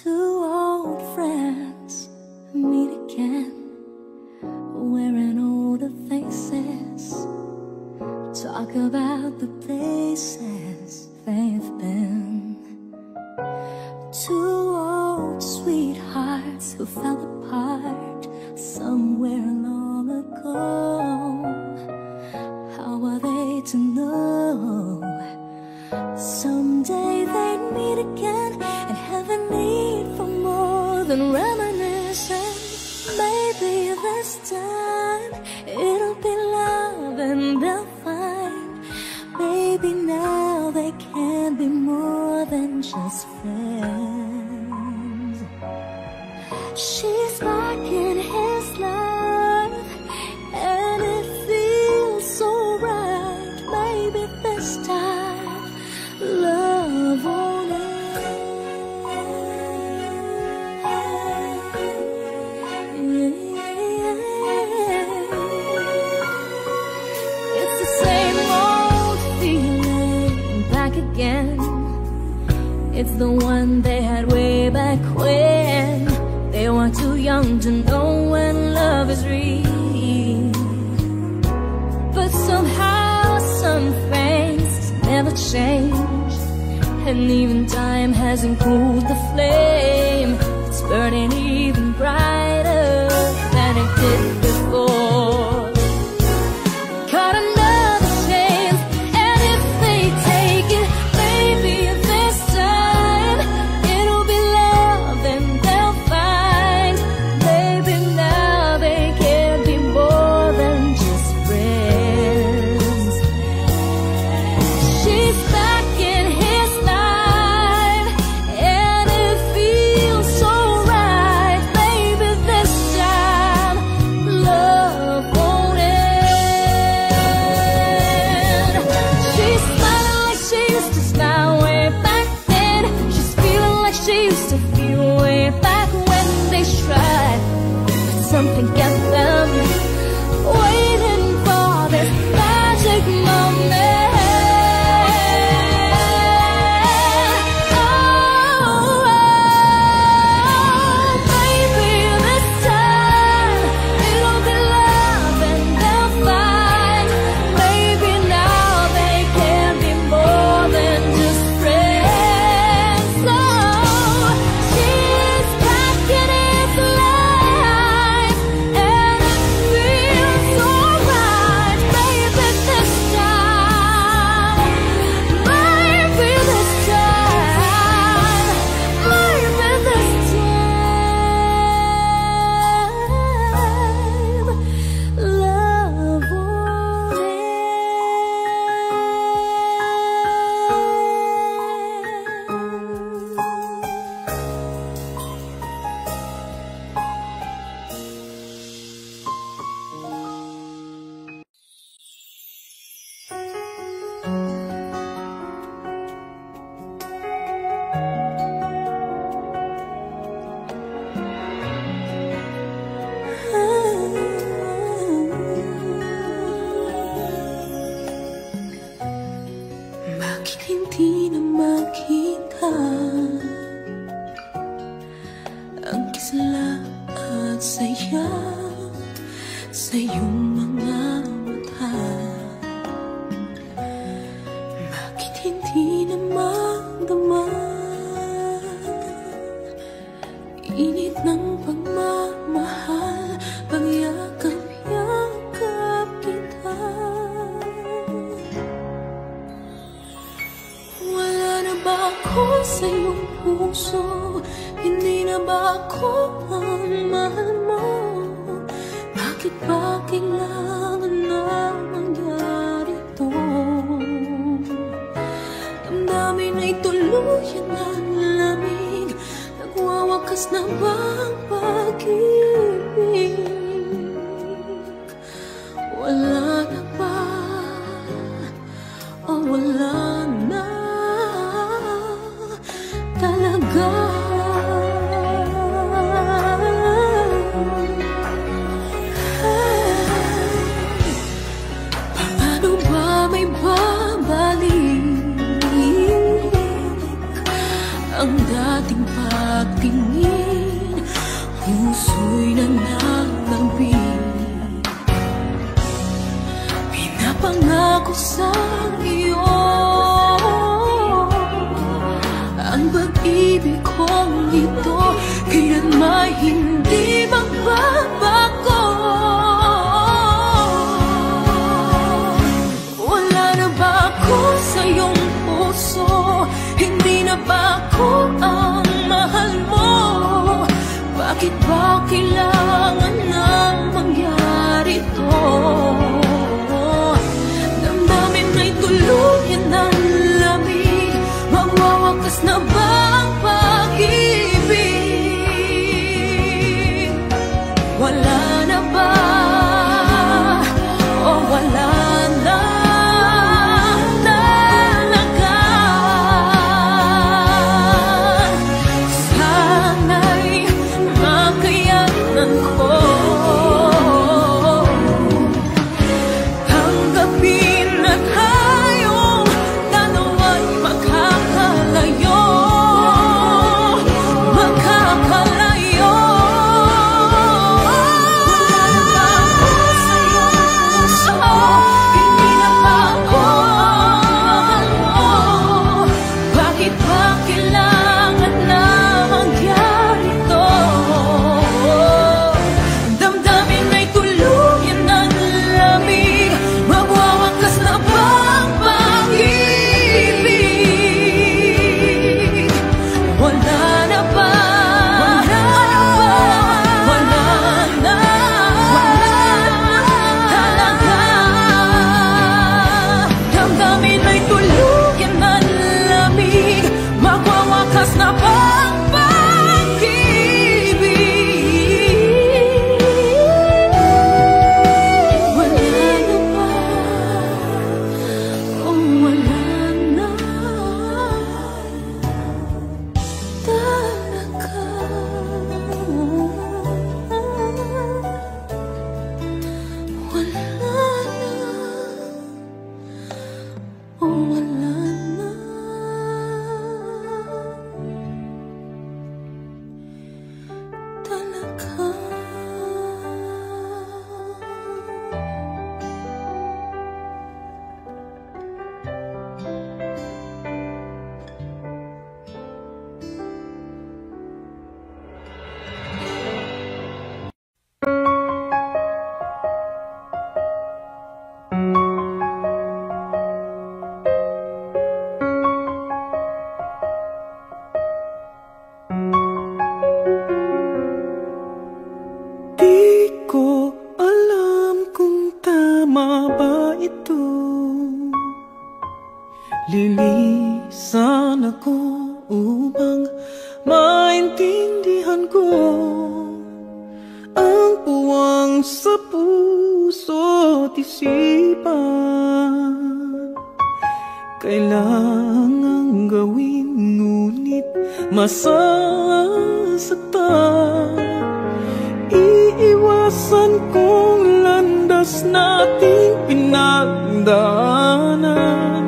Two old friends meet again, wearing older faces, talk about the places they've been. Two old sweethearts who fell apart somewhere long ago. How are they to know someday they'd meet again and have a need for more than reminiscing? Maybe this time it'll be love and they'll find maybe now they can be more than just friends. She's back in his life and it feels so right. Maybe this time love won't end. It's the same old feeling back again. It's the one they had way back when they were too young to know when love is real. But somehow some things never change, and even time hasn't cooled the flame. It's burning even brighter than it did before. Got another chance, and if they take it, maybe this time it'll be love and they'll find maybe now they can be more than just friends. She's back in his life and it feels so right. Maybe this time love won't end. She's smiling like she used to smile way back then. She's feeling like she used to feel way back when they tried, but something kept them waiting for this magic moment. Maybe this time it'll be love and they'll find maybe now they can be more than just friends. So she's back in his life and it feels so right. Maybe this time, maybe this time, maybe this time, love won't bakit hindi na makita ang kisla at saya sa iyong mga mata? Bakit hindi na magdama init ng pagmamahal, pagyakap-yakap kita? Wala na ba ako sa iyong puso? Hindi na ba ako ang mahal mo? Bakit ba kailangan na mangyari to? Damdamin may tuluyan ng lamig, nagwawakas na bang pag-ibig? Wala na ba? O wala na talaga? Paano ba may babalik ang dating pagtingin? Puso'y nananabik, pinapangako sa iyo ang pag-ibig kong ito, kailanman hindi magbabago. Wala na ba ako sa iyong puso? Hindi na ba ako ang mahal mo? Bakit ba kailangan nang mangyari to? Damdamin may tuluyan ng lamig, magwawakas na ba ang pag-ibig? Wala na ba? O wala na talaga? Sana'y makayanan ko tanggapin na tayong dalawa'y makakalayo, makakalayo. Hindi na ba ako mahal mo? Bakit ba kailangan na mangyari to? Damdamin may tuluyan ng lamig, magwawakas na ba ang pag-ibig? Wala na ba? Wala na talaga? Damdamin may tuluyan ng lamig, magwawakas na ba ang pag-ibig? Wala na ba? O wala na talaga? Wala na o wala na talaga? Di ko alam kung tama ba ito. Lilisan ako upang maintindihan ko ang puwang sa puso't isipan. Kailangang gawin ngunit masasaktan. Iiwasan kong landas nating pinagdaanan.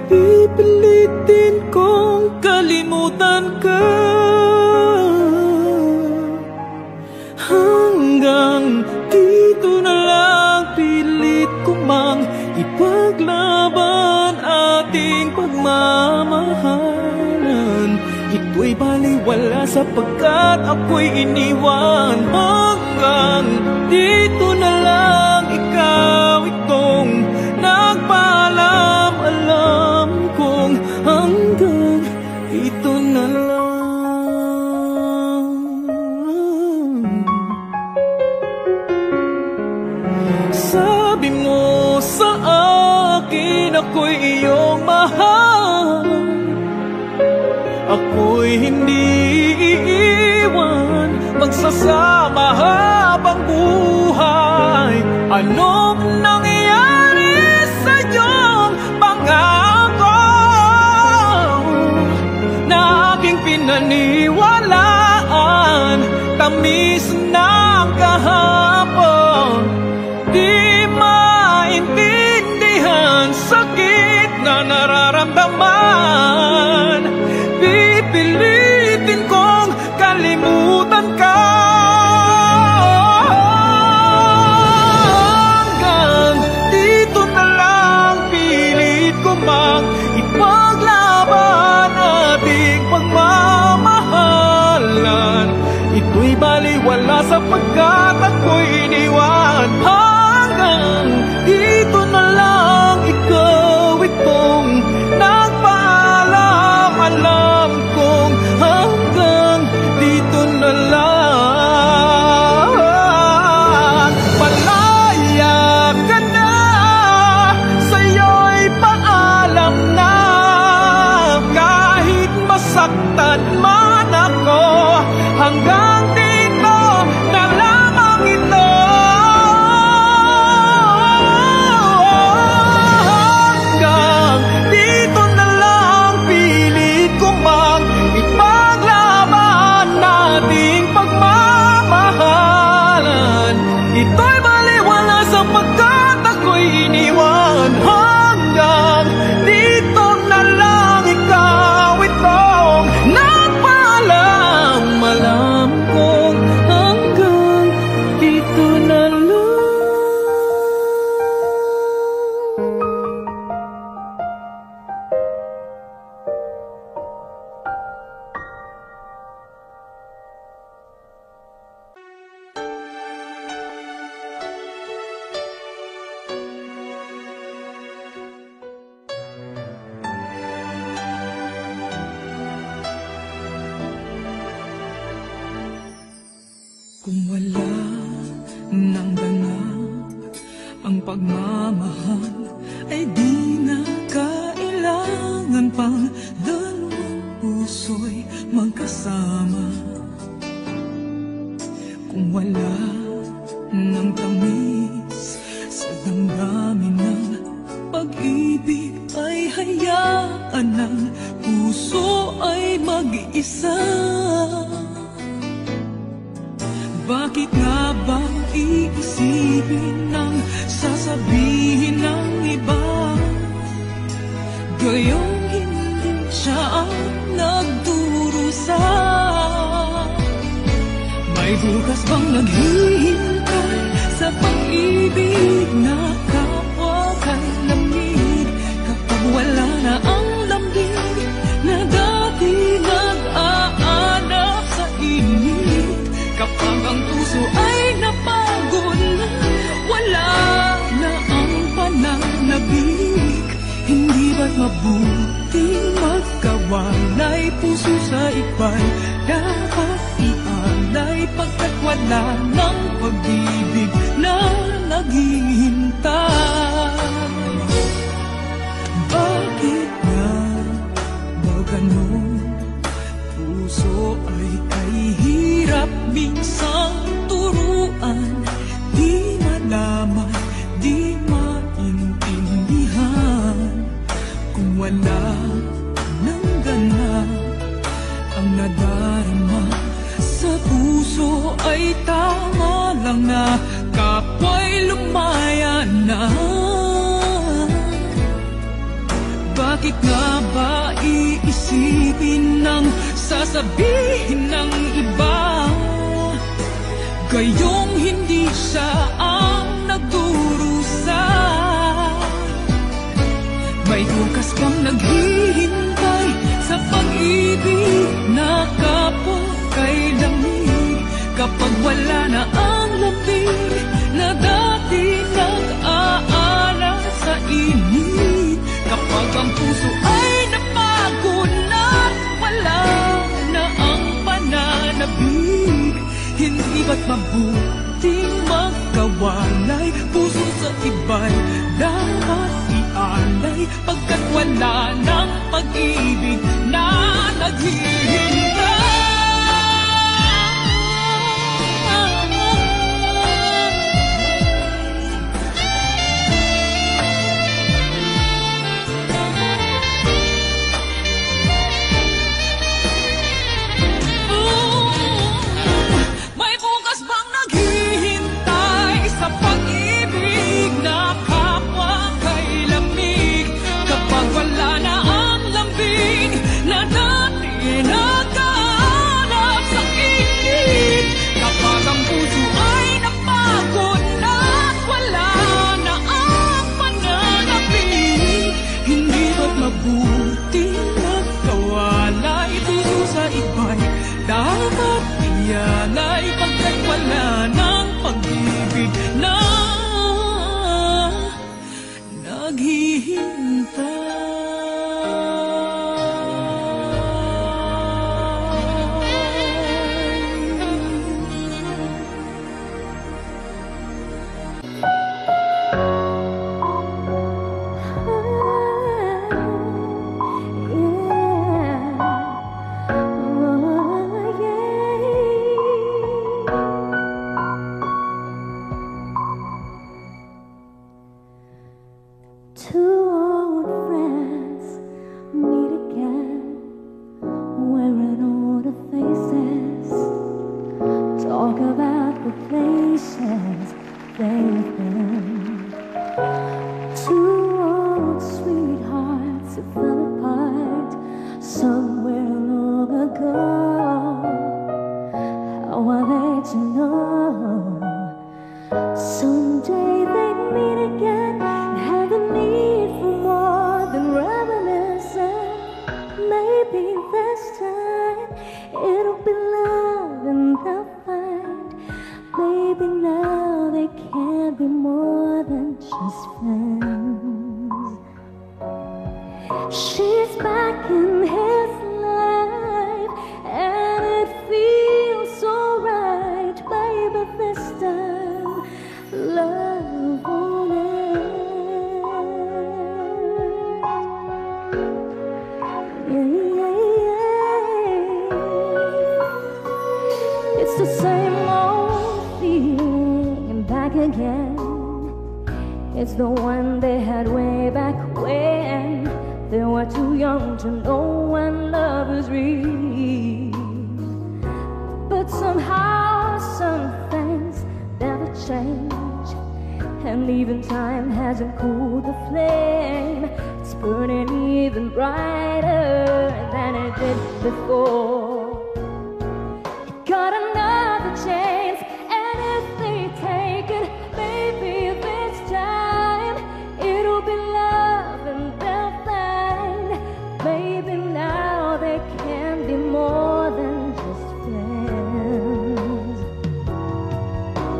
Pipilitin kong kalimutan ka hanggang dito na lang. Pilit ko mang ipaglaban ating pagmamahalan. Ito'y baliwala sapagkat ako'y iniwan. Hanggang dito na lang, ikaw itong nagpaalam. Alam kong hanggang dito na lang. Sabi mo sa akin ako'y iyong mahal, ako'y hindi iiwan, magsasama habang buhay. Anong nangyari sa iyong pangako na aking pinaniwalaan? Tamis ng kahapon, di maintindihan sakit na nararamdaman. Pipilitin kong kalimutan ka hanggang dito na lang. Pilit ko mang ipaglaban ating pagmamahalan. Ito'y baliwala sapagkat ako'y iniwan. Hanggang dito na lang, ikaw itong nagpaalam. Alam kong hanggang dito na lang. Palaya ka na, sa'yo'y paalam na. Kahit masaktan man ako, hanggang dito na lamang ito. Hanggang dito na lang, pilit ko mang ipaglaban nating pagmamahalan. Ito'y baliwala sapagkat ako'y iniwan. Hanggang dito na lang, ikaw itong nagpaalam. Alam kong hanggang dito na lang. Kung wala nang ganap ang pagmamahal, ay di na kailangan pang dalawang puso'y magkasama. Kung wala nang tamis sa damdamin ng pag-ibig, ay hayaan ng puso ay mag-isa. Bakit nga ba iisipin ng sasabihin ng iba? Gayong hindi siya ang nagdurusa. May bukas bang naghihintay sa pag-ibig na kapwa kay lamig? Kapag wala na ang lambing na dati nag-aanap sa init, kapag ang puso ay napagod na, wala na ang pananabik, hindi ba't mabuting magkawalay? Puso sa iba'y dapat ialay, pagkat wala ng pag-ibig na naghihintay. Bakit nga ba ganon? Puso ay kahirap minsang turuan, di malaman, di maintindihan. Kung wala nang ganap ang nadarama sa puso, ay tama lang na kapwa'y lumaya na. Bakit nga ba iisipin ng sasabihin ng iba? Gayong hindi siya ang nagdurusa. May bukas bang naghihintay sa pag-ibig na kapwa kay lamig? Kapag wala na ang lamig na dati nag-aalala sa init, kapag ang puso ay napagod na, wala na ang pananabik, hindi ba't mabuting magkawalay? Puso sa iba'y dapat ialay, pagkat wala ng pag-ibig na naghihintay. faces, talk about the places they've been. Two old sweethearts who fell apart somewhere long ago. How are they to know? Someday they'd meet again and have the need for more than reminiscing. Maybe this time it'll be love and they'll find. Maybe now they can't be more than just friends. She's back in his life and it feels so right. Baby, this time love won't end. It's the same old feeling back again. It's the one they had way back when they were too young to know when love is real. But somehow some things never change, and even time hasn't cooled the flame. It's burning even brighter than it did before. Got another chance, and if they take it, maybe this time it'll be love and they'll find. Maybe now they can be more than just friends.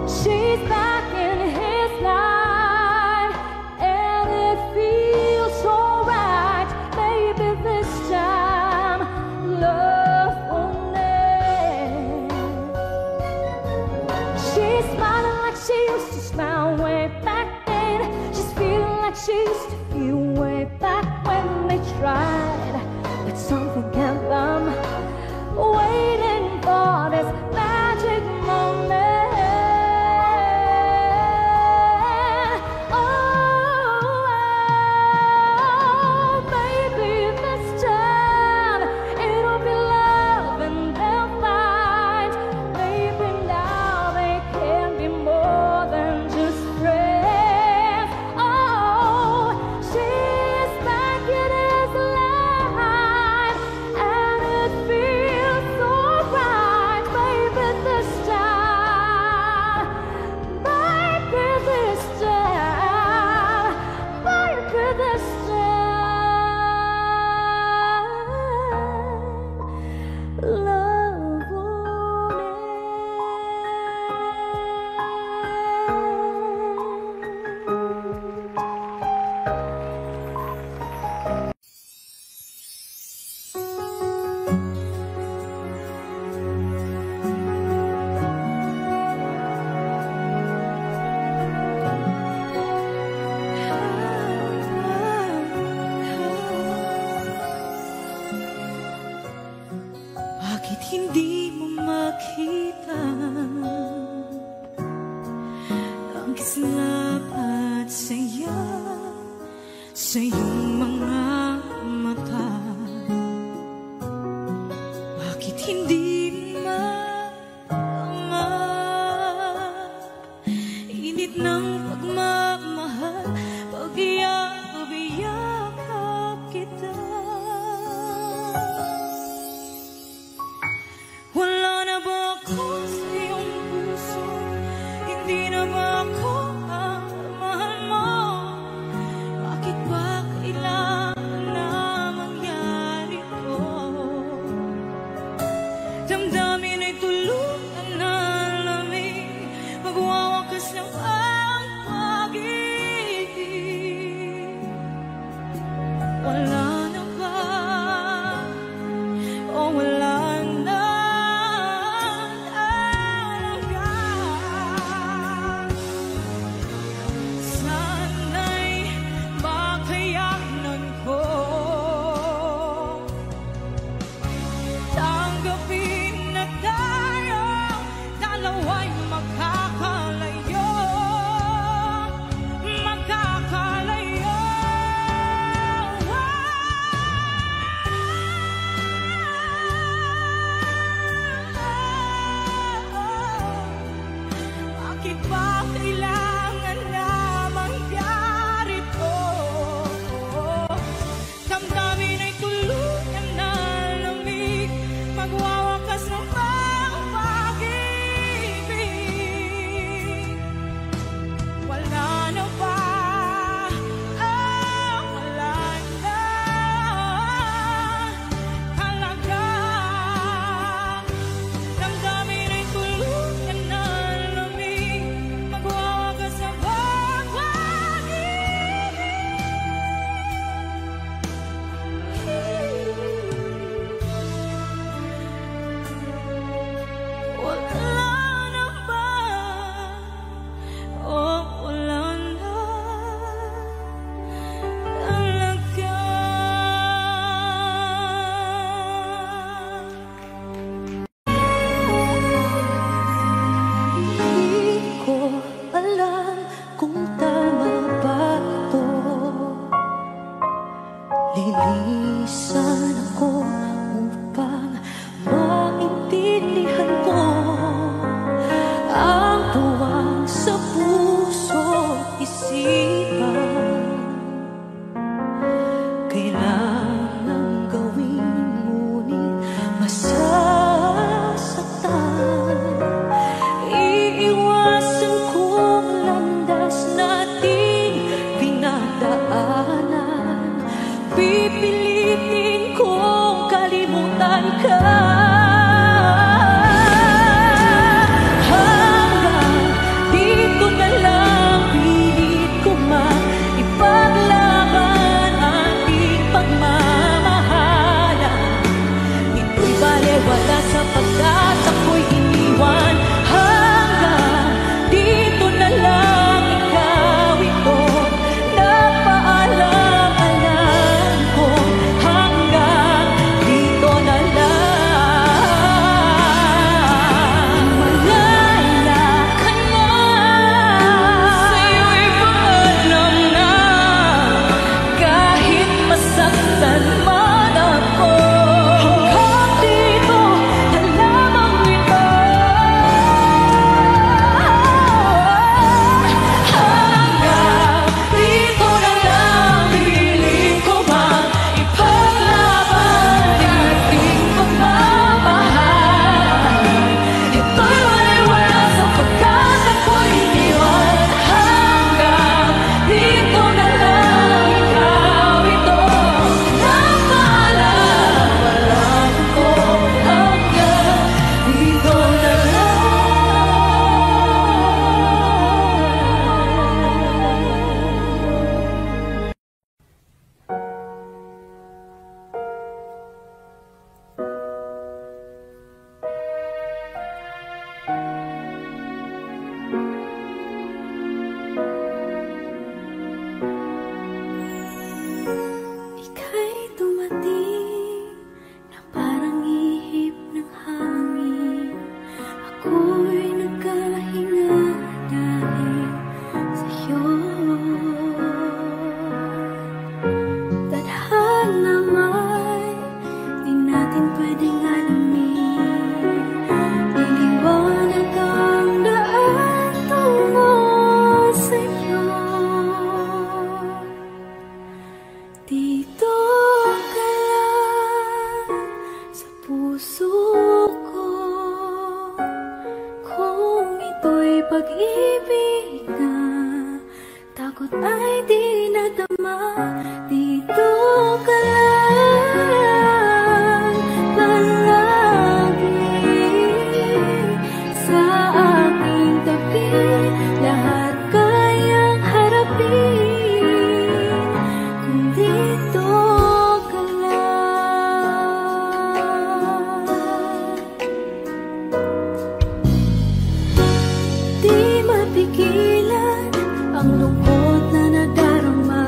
She's back in his life and it feels so right. Maybe this time love won't end. She's smiling like she used to smile way back then. She's feeling like she used to feel way back when they tried. But something kept them waiting for this magic moment. Bakit hindi mo makita ang kislap at saya sa iyong mga mata? Bakit hindi maama init ng pagmamahal pag iyakap kita? Wala na ba ako sa iyong puso? Hindi na ba ako ang mahal mo? Bakit ba kailangan na mangyari to? Ang lungkot na nadarama,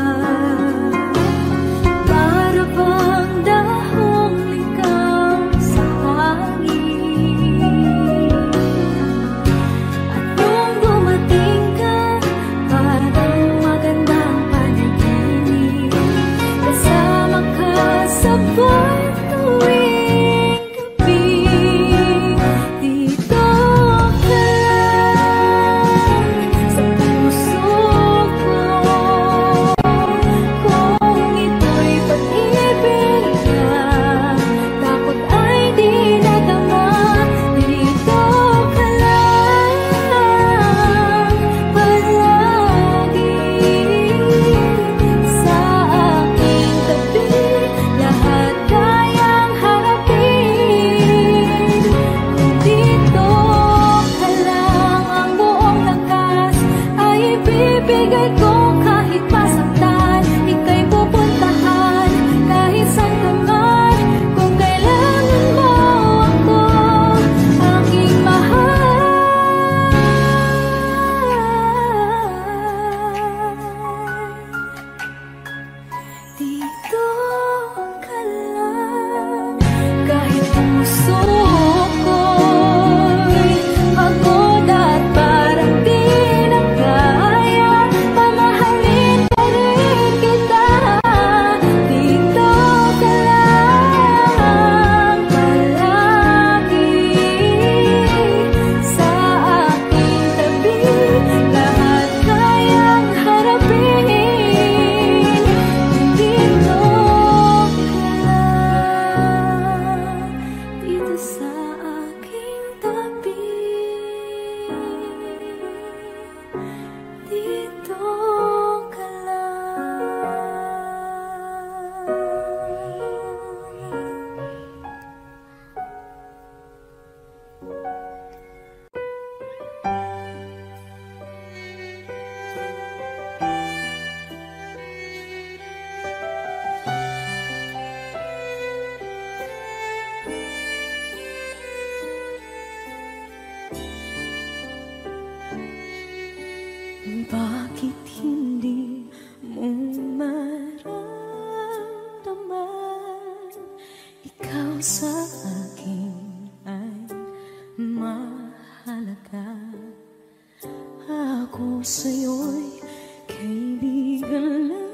sa'yo'y kaibigan lang.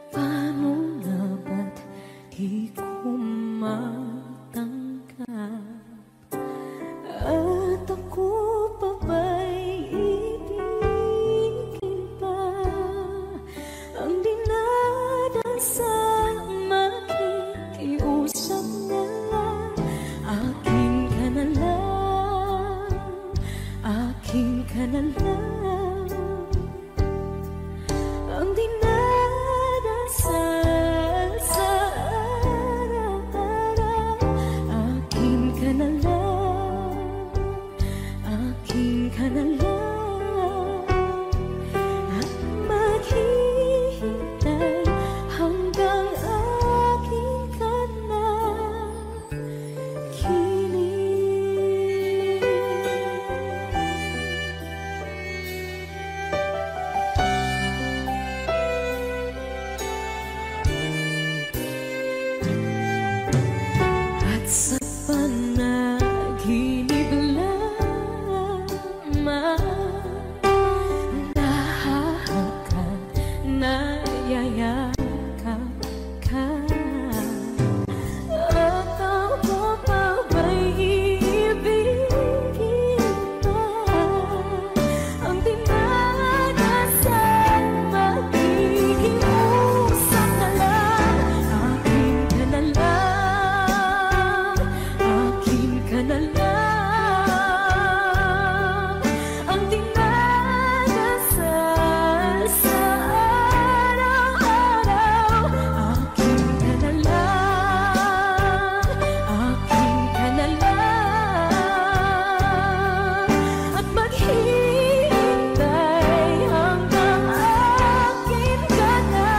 Paano na ba't di ko matanggap? At ako pa ba'y ibigin pa? Ang dinadasal makikiusap na lang. Akin ka na lang, akin ka na lang. Ang dinadasal sa araw-araw. Akin ka na lang, akin ka na lang. At maghihintay hanggang akin ka na kilig. At sa panaginip lamang nahahakan, nayayakap ka. At ako pa ba'y iibigin pa? Ang dinadasal makikiusap na lang. Akin ka na lang, akin ka na lang. Ang dinadasal sa araw-araw. Akin ka na lang, akin ka na lang. At maghihintay hanggang akin ka na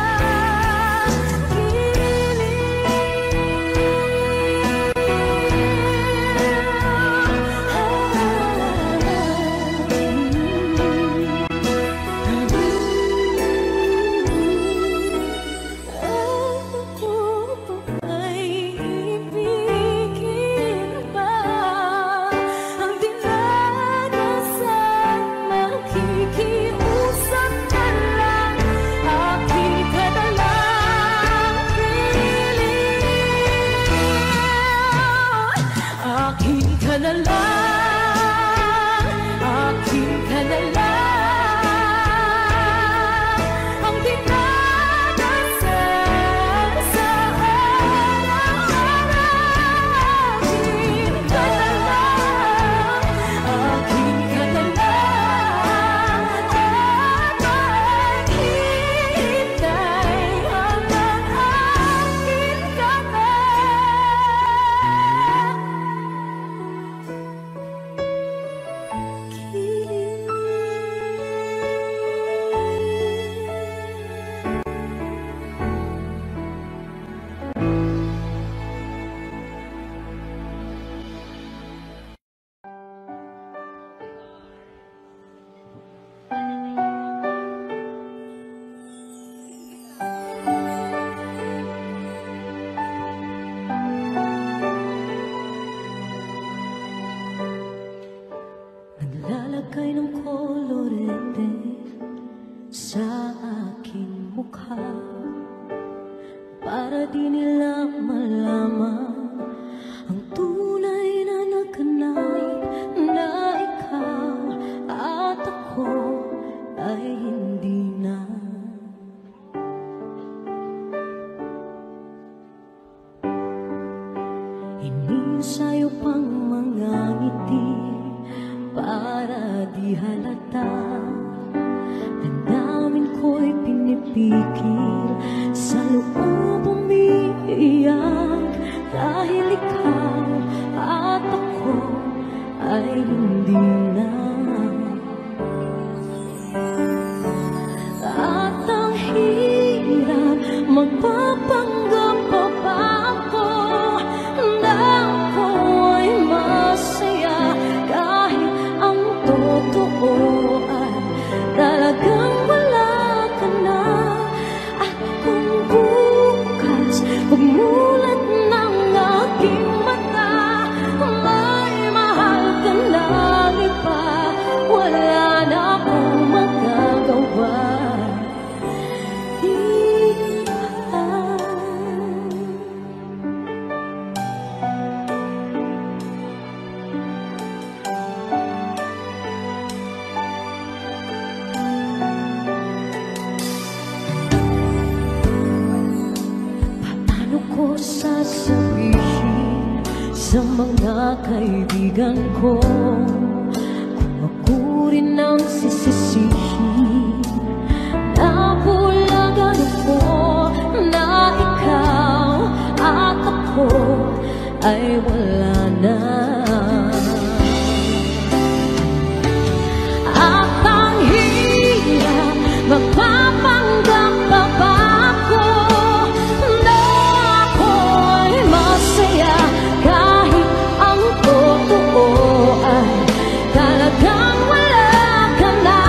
Ako pa ba'y ibigin pa? Ang dinadasal makikiusap na lang. Akin ka na lang, piling. Akin ka na lang, akin ka na lang. Ang dinadasal sa araw-araw. Akin ka na lang, akin ka na lang. At maghihintay hanggang akin ka na naglalagay ng kolorete sa aking mukha para di nila malaman ang tunay na naganap na ikaw at ako ay hindi na. Inisayo pang mga ngiti para di halata. Damdamin ko'y pinipigil, sa loob umiiyak. Dahil ikaw at ako ay hindi na. At ang hirap magpapanggap pa ba ako na ako ay masaya, kahit ang totoo ay talagang wala ka na. At kung bukas pagmulat ng aking mata, may mahal ka ng iba. Paano ko sasabihin sa mga kaibigan ko kung ako rin ang sisisihin? Nabulagan ako na ikaw at ako ay wala na. At ang hirap magpapanggap pa ba ako na ako'y masaya kahit ang totoo ay talagang wala ka na.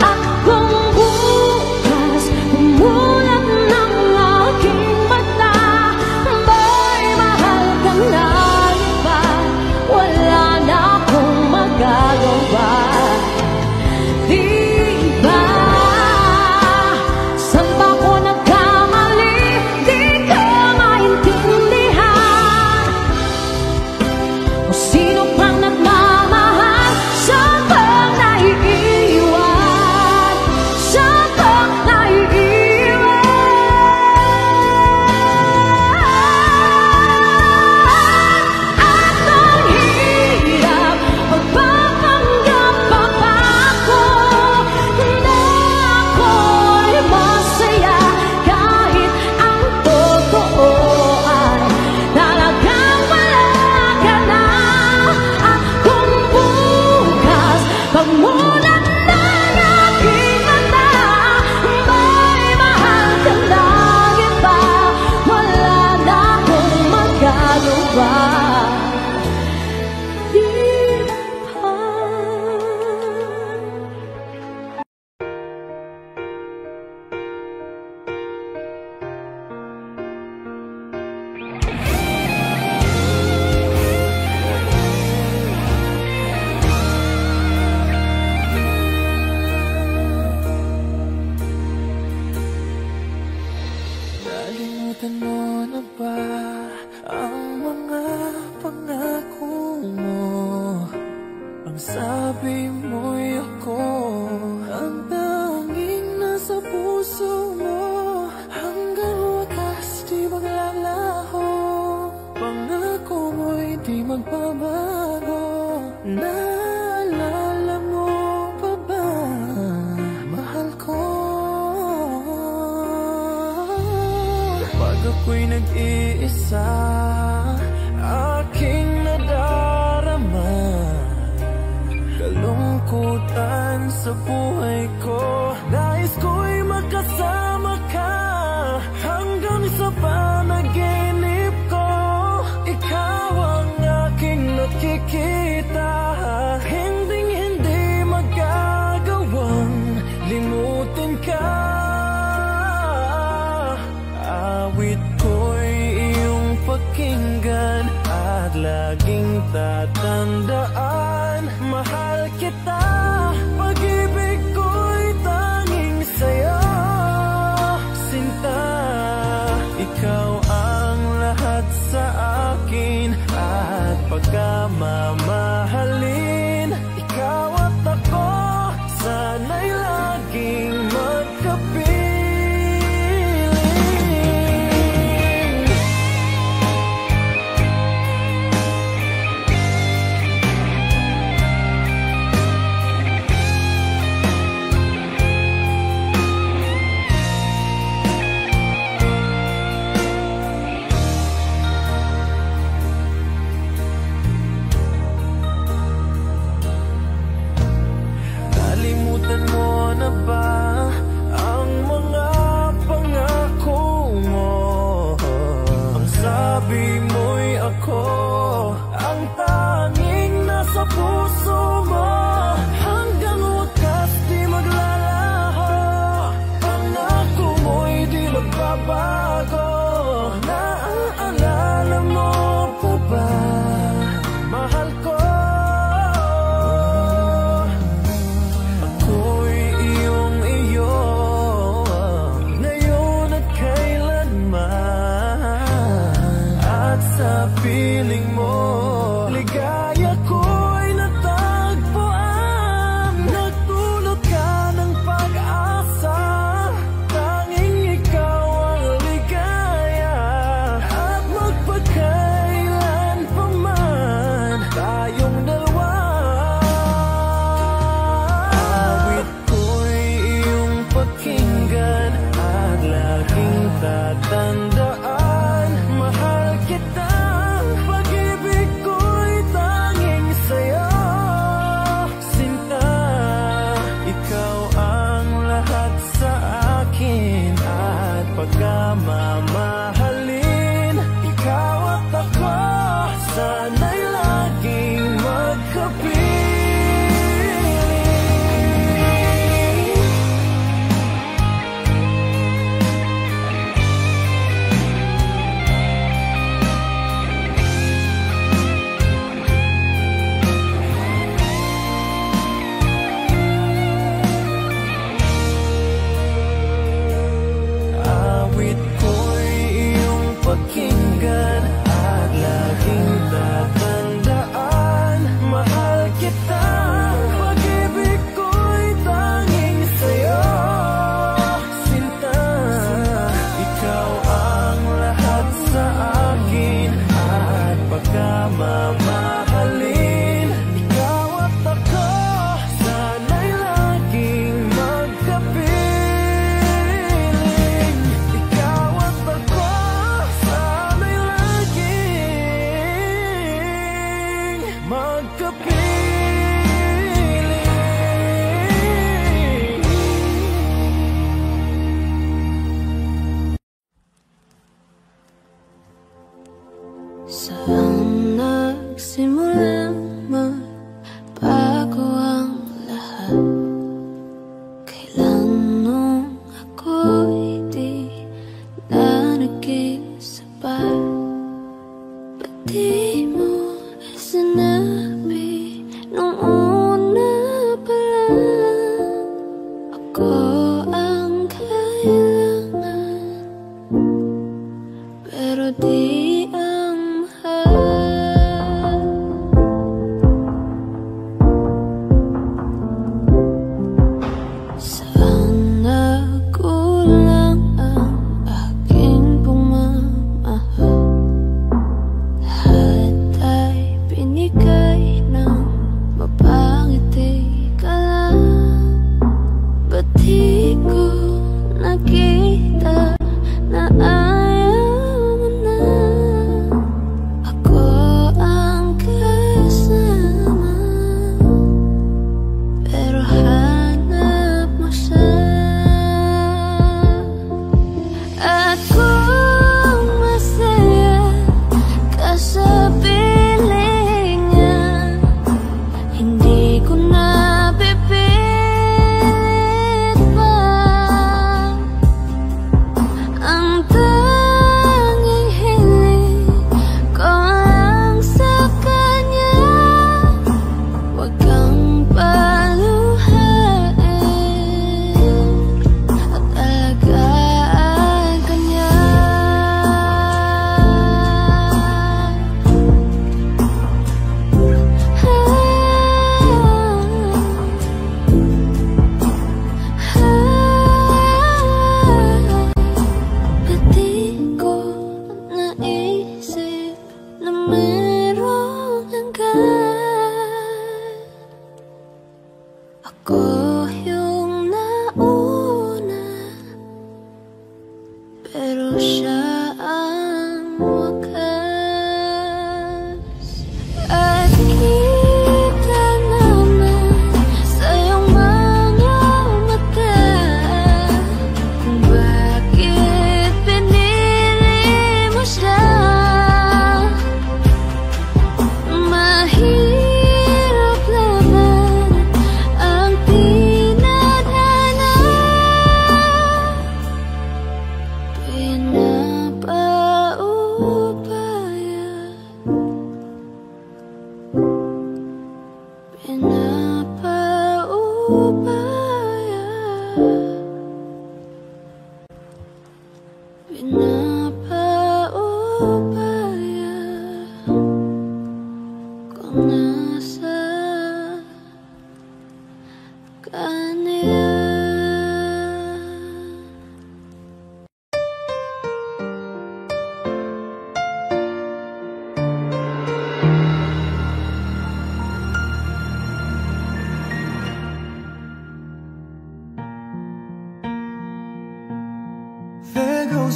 At kung bukas umulan ng aking mata, may mahal ka na iba, wala na akong magagawa. Nalimutan mo na ba ang mga pangako mo? Ang sabi mo'y ako ang tanging nasa puso mo. Hanggang wakas di maglalaho, pangako mo'y di magbabago. Naalala mo pa ba, mahal ko? Pag ako'y nag-iisa, aking nadarama kalungkutan sa buhay ko. Nais ko'y makasama ka hanggang sa panaginip ko. Ikaw ang aking nakikita, hinding-hindi magagawang limutin ka. Awit ko'y iyong pakinggan at laging tatandaan, mahal kita, pag-ibig ko'y tanging sa'yo. Sinta, ikaw ang lahat sa akin at pagkamamahalin. Ikaw at ako, sana'y laging magkapiling. Nalimutan mo na ba ang mga pangako mo? Ang sabi mo'y ako ang tanging nasa puso mo. Hanggang wakas di maglalaho, pangako mo'y di magbabago. Naaalala mo pa ba, mahal ko? Sa piling mo, ligaya ko'y natagpuan. Nagdulot ka ng pag-asa, tanging ikaw ang ligaya. Saan nagsimulang magbago ang lahat? Kailan nung ako'y di na naging sapat? Ba't di mo sinabi nung una pa lang ako ang kailangan, pero di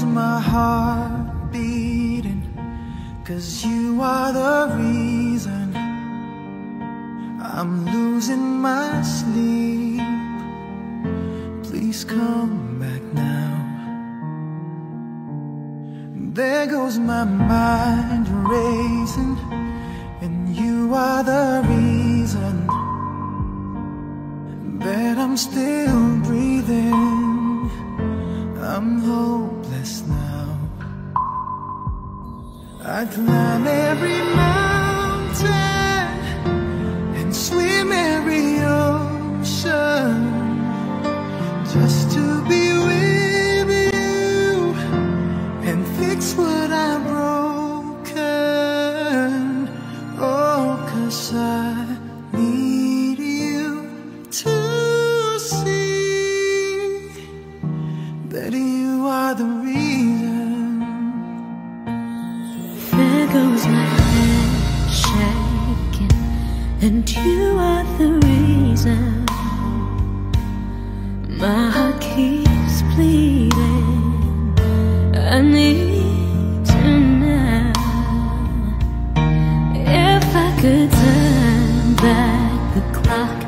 my heart beating, 'cause you are the reason I'm losing my sleep. Please come back now. There goes my mind racing, and you are the reason that I'm still breathing. I'm hopeless now. I climb every mountain and swim every ocean just to be with you and fix what I've broken. Oh, 'cause I need you to see that you are the reason. There goes my head shaking, and you are the reason. My heart keeps bleeding. I need you now. If I could turn back the clock,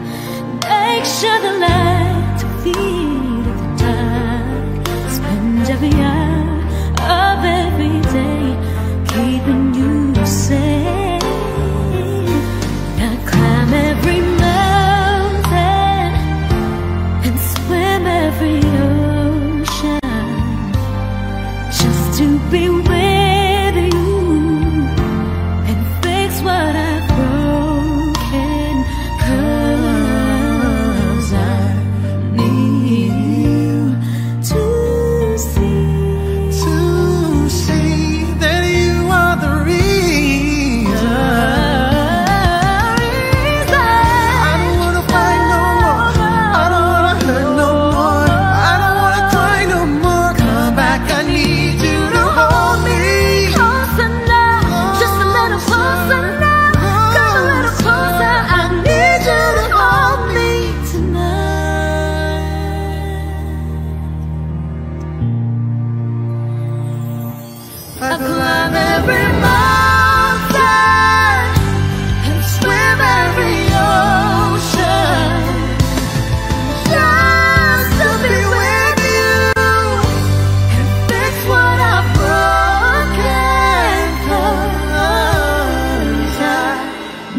make sure the lights feed at the dark, spend every hour of every day keeping you safe. every mountain and swim every ocean just to be with you and fix what I've broken. 'Cause I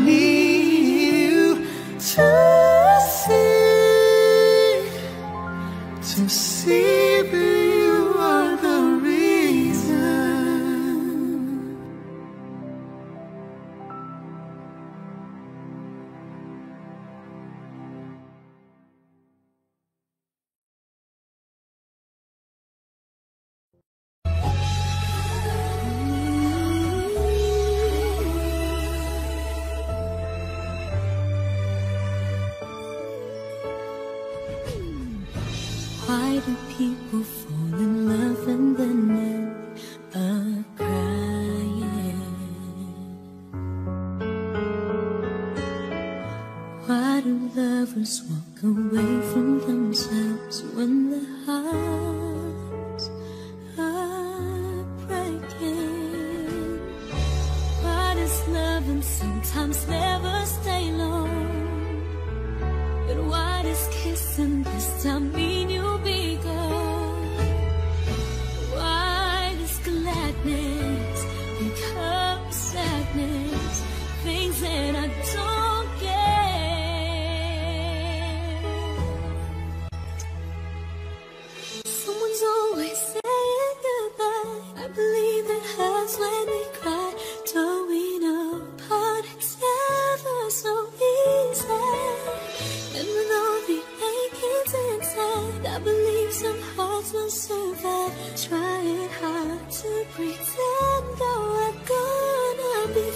need you to see that you are the reason. Why do people fall in love and then end up crying? Why do lovers walk away from themselves when their hearts are breaking? Why does loving sometimes never stay long? But why does kissing this time mean you'll be gone? Why does gladness become sadness? Things that I don't get. Someone's always saying goodbye. I believe it hurts when we cry. Towing apart, it's never so easy. And with all the achings inside, I believe some hearts will survive. Trying hard to pretend that we're gonna be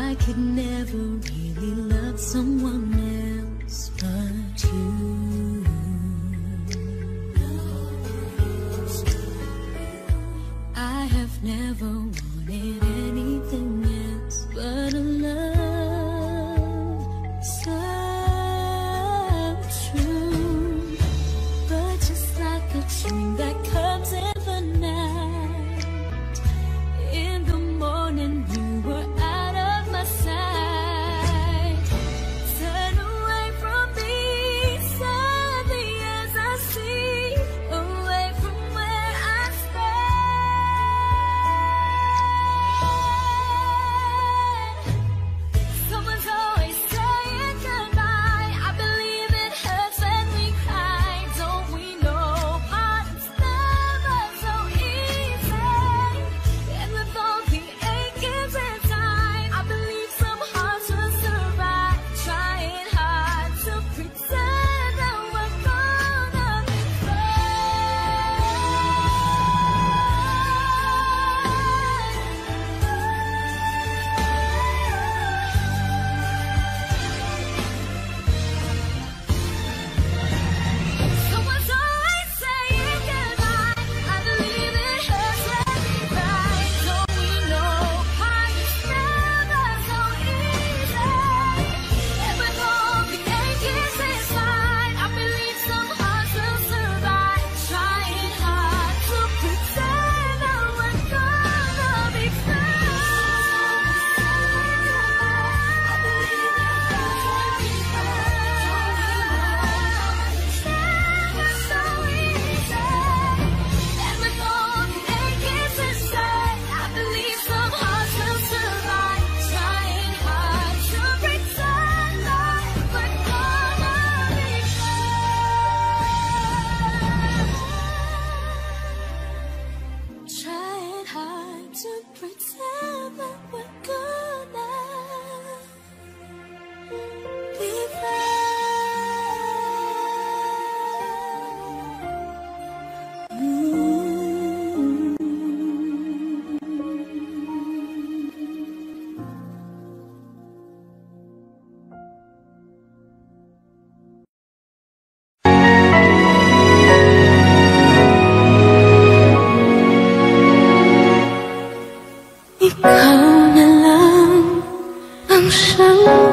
I could never really love someone else but you. I have never wanted anything else but a love so true. But just like a dream that comes in the night, in the morning you were out of my sight. Turn away from me, sadly as I see, away from where I stand. Someone's always saying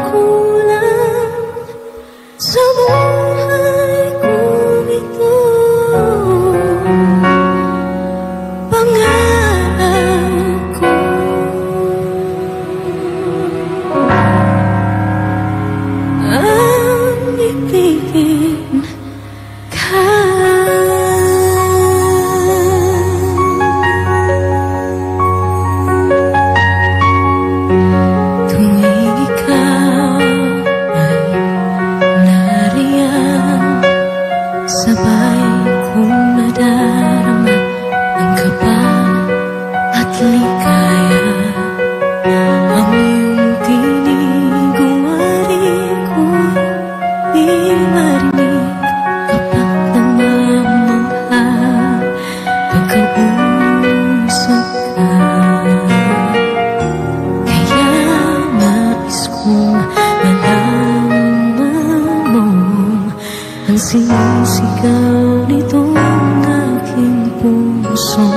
kulang sa buhay kong ito. Pangarap ko ang ibigin ka. Tuwing ikaw ay nariyan, sabay kong nadarama ang kaba at ligaya. Ang iyong tinig uwari ko'y di marinig kapag namamangha pagkausap ka. Kaya nais kong malaman mo ang sinisigaw nitong aking puso.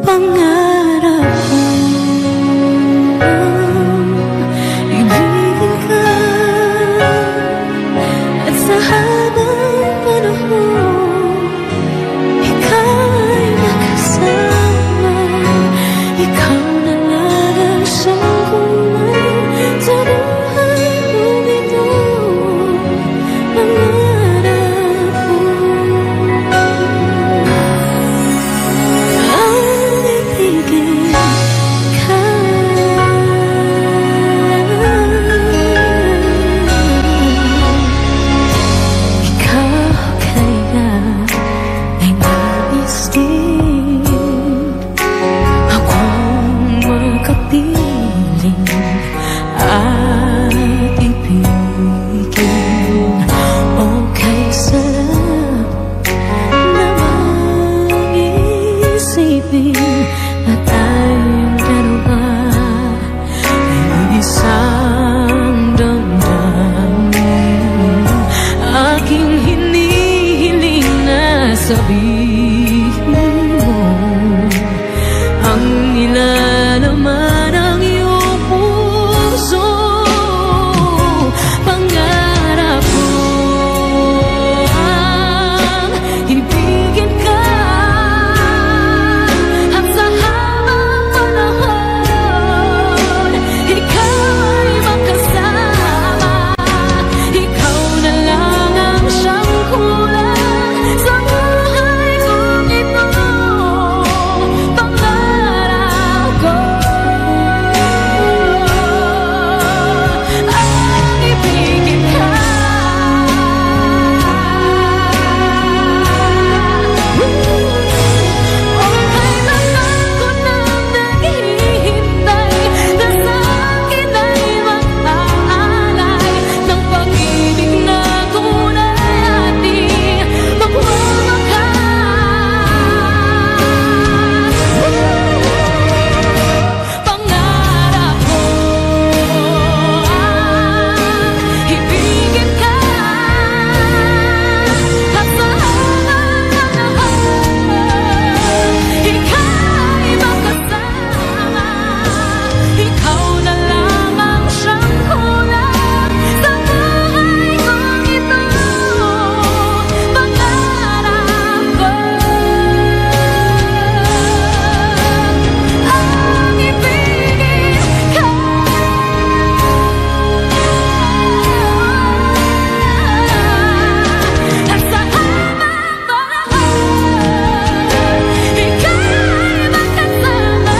Pangarap kong ibigin ka at sa habang panahon ikaw ay makasama. Ikaw na lang ang siyang kulay sa buhay kong ito. Pangarap ko ang ibigin ka. Ikaw kaya ay nais din akong makapiling at ibigin. Okay, sarap namang isipin na tayong dalawa ay isang damdamin. Aking hinihiling na sabihin mo ang nilalaman ng iyong puso. Pangarap ko ang ibigin ka at sa habang panahon ikaw ay makasama. Ikaw na lang ang siyang kulang sa buhay kong ito. Pangarap ko ang ibigin ka. Okay lang ako nang naghihintay na sa akin ay mag-aalay ng pag-ibig na tunay ating magwawakas. Pangarap ko ang ibigin ka at sa habang panahon ikaw ay makasama. Ikaw na lang ang siyang kulang sa buhay kong ito. Pangarap ko ang ibigin ka at sa habang panahon ikaw ay makasama.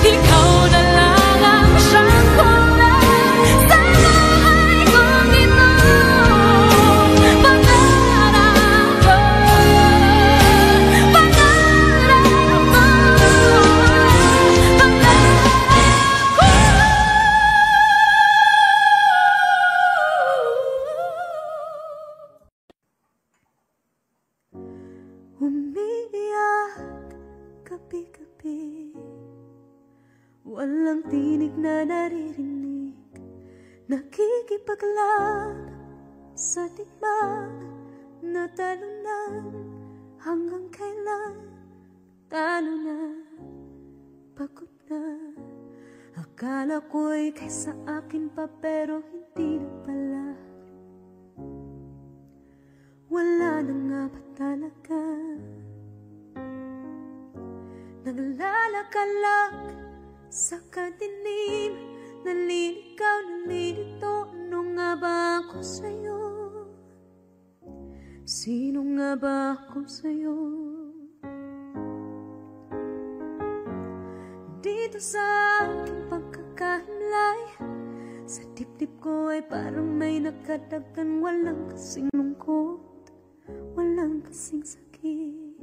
Ikaw na lang ang siyang kulang sa buhay kong ito. Pangarap ko, pangarap ko, umiiyak gabi-gabi, walang tinig na naririnig, nakikipaglag sa tikman na talunan. Hanggang kailan talo na, pagod na Akala ko'y kaysa akin pa pero hindi na pala. Wala na nga ba talaga? Naglalakalag sa kadilim, naliligaw, nalilito. Ano nga ba ako sa'yo? Sino nga ba ako sa'yo? Dito sa aking pagkakahimlay, sa dibdib ko ay parang may nakadagan. Walang kasing lungkot, walang kasing sakit.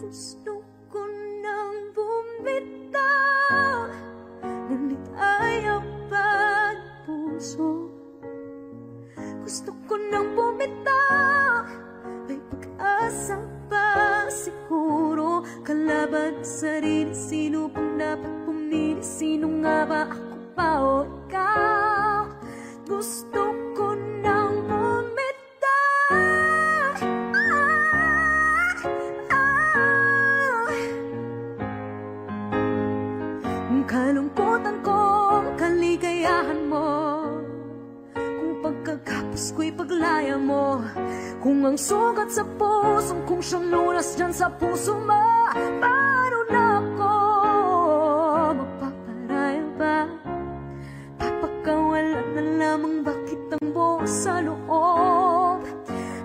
Gusto ko nang bumitaw, ngunit ayaw pa ng puso. Gusto ko nang bumitaw, may pag-asa pa siguro. Kalaban sa sarili, sino pang dapat pumili? Sino nga ba, ako pa o ikaw? Gusto ko nang bumitaw. Kalungkutan ko, kaligayahan mo, kung pagkagapos ko'y paglaya mo, kung ang sugat sa pusong kung siyang lunas dyan sa puso mo. Paano na ako magpaparaya ba? Papakawalan na lamang, bakit ang buo sa loob?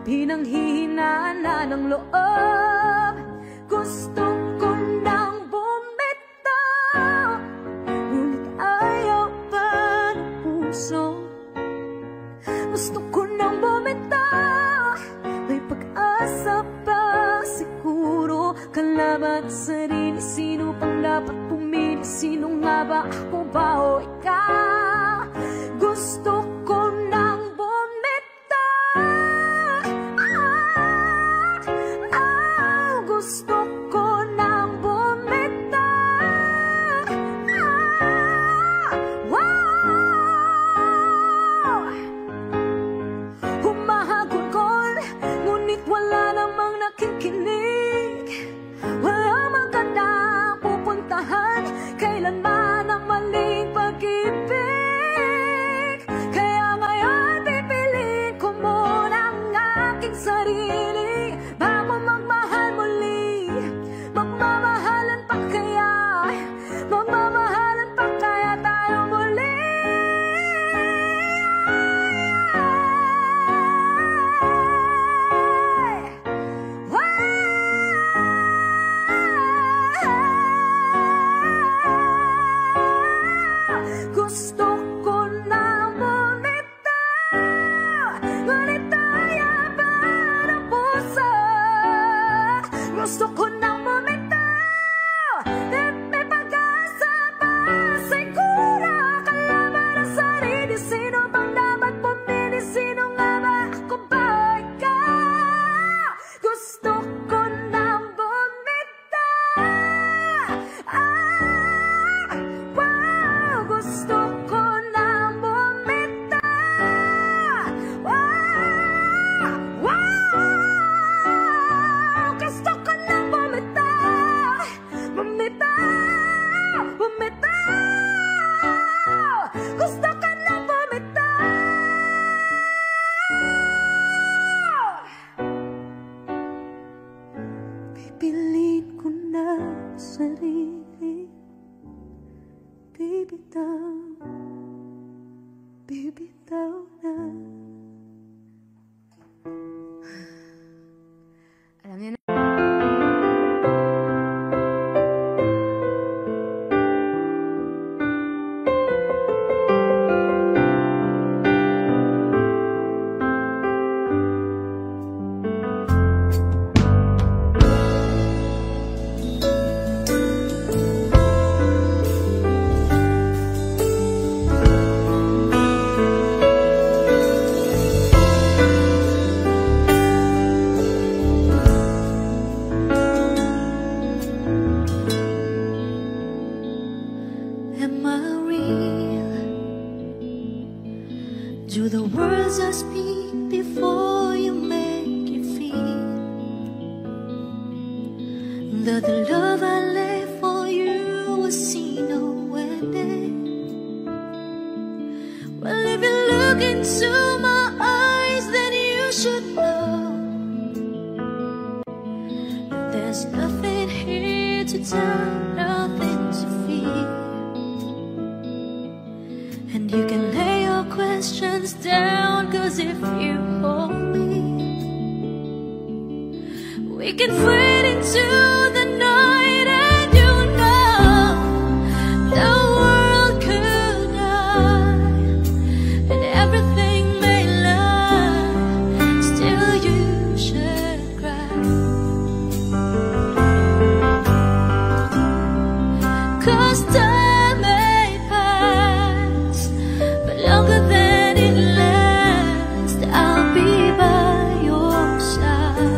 Pinanghihinaan na ng loob. Gusto ko nang bumitaw, ngunit ayaw pa ng puso. Gusto ko nang bumitaw, may pag-asa pa siguro. Kalaban sa sarili, sino pang dapat pumili? Sino nga ba, ako ba o ikaw? Gusto ko nang bumitaw. Gusto ko nang bumitaw. Humahagulgol, ngunit wala namang nakikinig. Walang magandang pupuntahan, kailanman ang maling pag-ibig. Kaya ngayon pipiliin ko muna ang aking sarili bago magmahal muli. Magmamahalan pa kaya? Magmamahalan pa kaya tayo muli? Gusto ko na bumitaw, ngunit ayaw pa ng puso. Gusto ko na bumitaw, at may pag-asa pa siguro. Kalaban ang sarili, sino bang dapat pumili? Sino nga ba, ako ba o ikaw? Gusto ko na bumitaw. Gusto ko nang bumitaw. Gusto ko nang bumitaw. Bumitaw, bumitaw. Gusto ko nang bumitaw. Pipiliin ko na sarili, bibitaw, bibitaw na. Alam niyo na. Am I real? Do the words I speak before you make you feel that the love I left for you was seen? into my eyes, then you should know that there's nothing here to tell, nothing to fear. And you can lay your questions down, 'cause if you hold me, we can fade into the night, and you know the world could die and everything may lie, still you should cry. 'Cause time may pass, but longer than it lasts, I'll be by your side.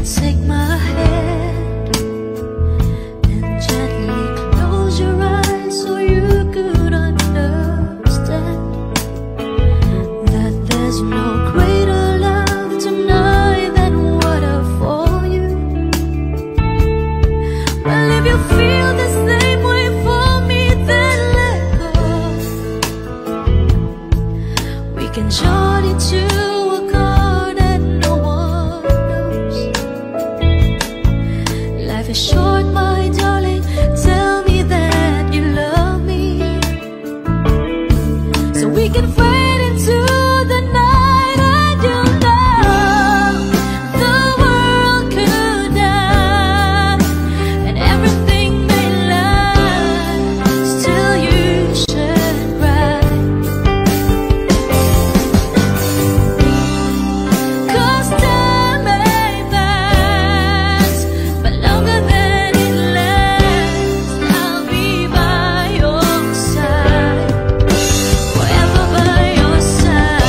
Take my hand and gently close your eyes so you could understand that there's no greater love tonight than what I for you. Well, if you feel the same way for me, then let go. We can join into a chord that no one knows. Life is short, my darling, tell me that you love me, so we can fade into the night, and you know the world could die and everything may lie, still you should cry. 'Cause time may pass, but longer than it lasts, I'll be by your side, forever by your side.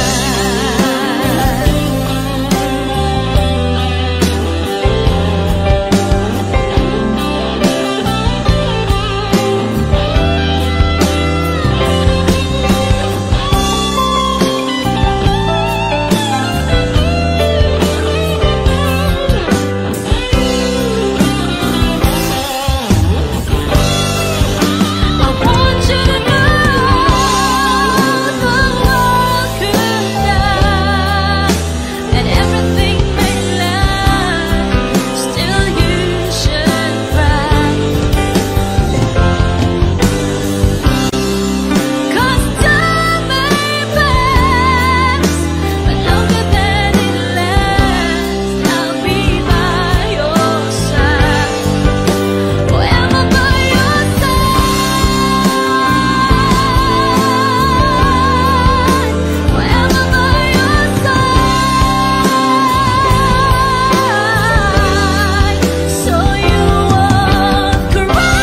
I want you to know the world could die and everything may lie, still you should cry. 'Cause time may pass, but longer than it lasts, I'll be by your side, forever by your side, forever by your side, so you won't cry.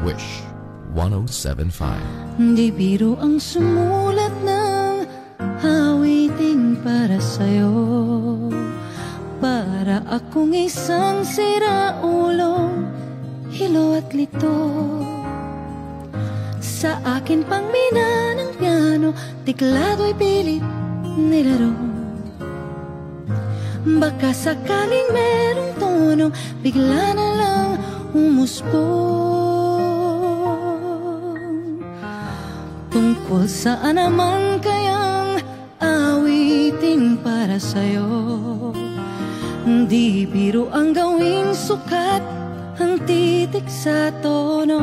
Wish 1075. Di biro ang sumulat ng awiting para sa'yo, para akong isang siraulo, hilo at lito. Sa akin pang mina ng piano, tiklado'y pilit nilaro. Baka sakaling merong tono, bigla na lang umusbong. Tungkol saan naman kayang awitin para sa'yo? Di biro ang gawing sukat ang titik sa tono.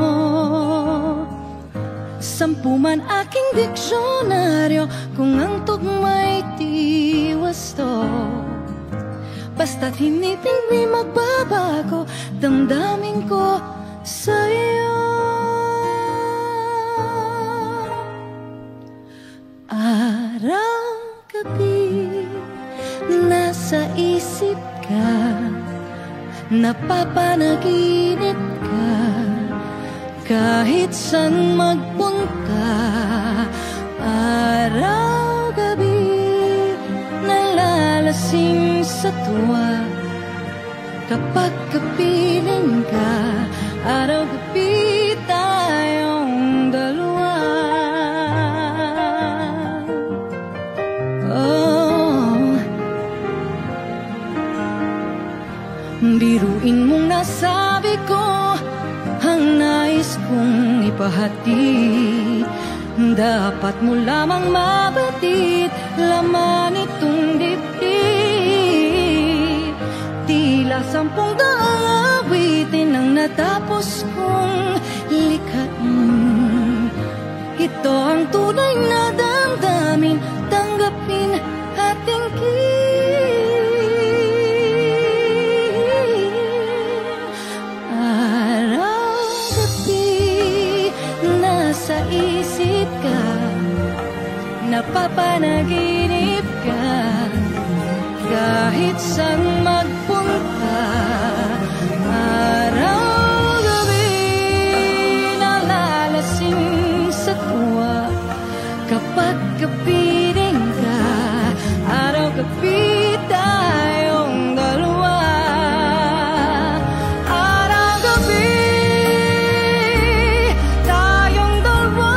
10 man aking diksyonaryo kung ang tugma'y tiwasto. Basta't hindi magbabago damdamin ko sa'yo. Araw napapanaginip ka. Kahit saan magpunta, araw-gabi, nalalasing sa tuwa. Kapag kapiling ka, araw-gabi tayong dalawa. Oh, biruin mong nasabi ko ang nais kong ipahati. Dapat mo lamang mabatid laman itong dibdib. Tila 10 daang awitin ang natapos kong likhain. Ito ang tunay na damdamin, tanggapin at tingin. Araw-gabi, nasa isip ka, napapanaginip ka. Kahit saan magpunta, araw-gabi, nalalasing sa tuwa. Kapag kapiling ka, araw-gabi tayong dalawa. Araw-gabi tayong dalawa.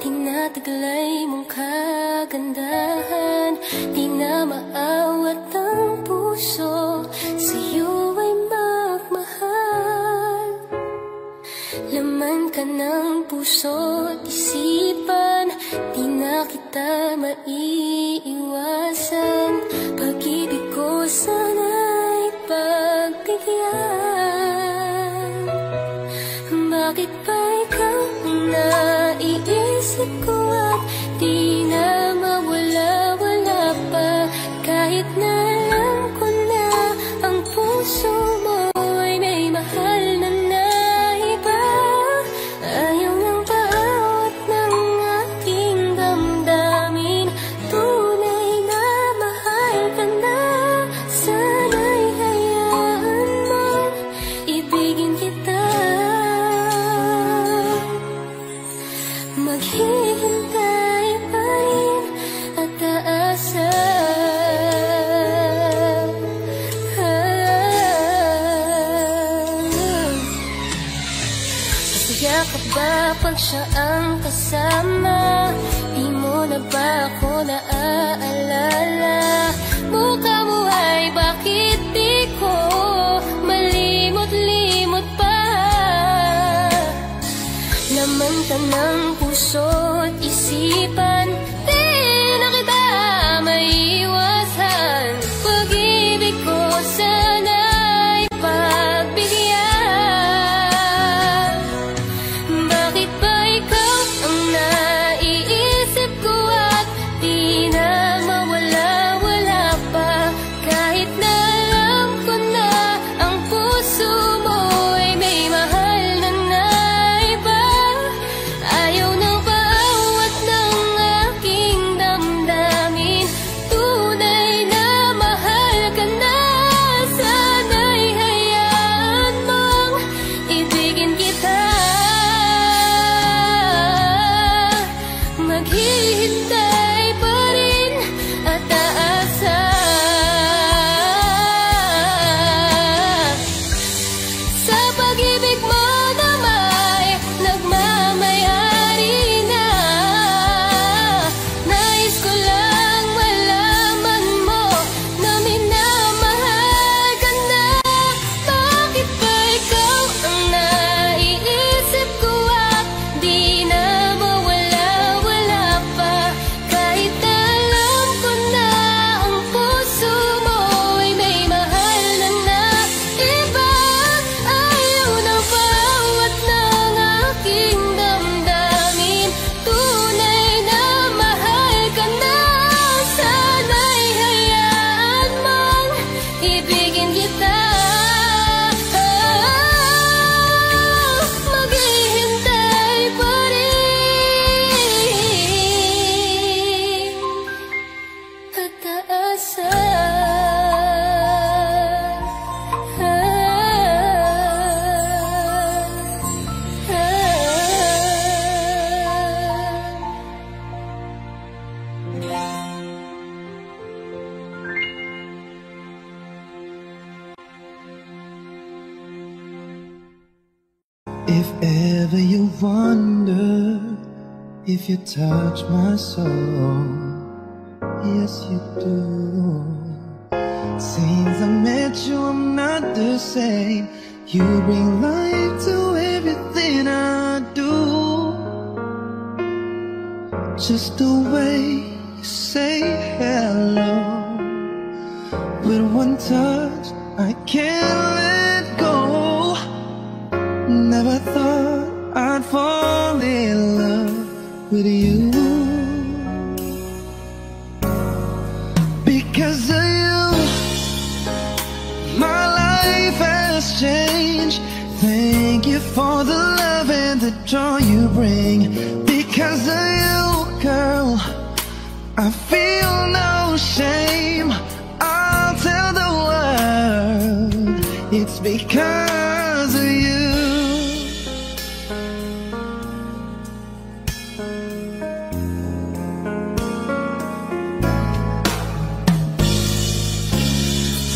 Tinataglay mong kagandahan, di na maawat ang puso, sa'yo ay magmahal. Laman ka ng puso't isipan, di na kita maiiwasan. Pag-ibig ko sana'y pagbigyan. Bakit ba ikaw ang naiisip ko at di na mawala-wala pa? Kahit na alam ko na ang puso mo ay may mahal na naiba. Ayaw ng bawat ng aking damdamin, tunay na mahal ka na. Sana'y hayaan mo, ibigin kita. Maghihintay pa rin at aasa. Masaya ka ba pag siya ang kasama? Di mo na ba ako naaalala? Mukha mo ay bakit di ko malimot-limot pa? Laman If ever you wonder if you touch my soul, yes you do. Since I met you, I'm not the same. You bring life to everything I do. Just the way you say hello, with one touch I can't let go. Never thought I'd fall in love with you. Because of you, my life has changed. Thank you for the love and the joy you bring. Because of you, girl, I feel no shame. I'll tell the world it's because of you.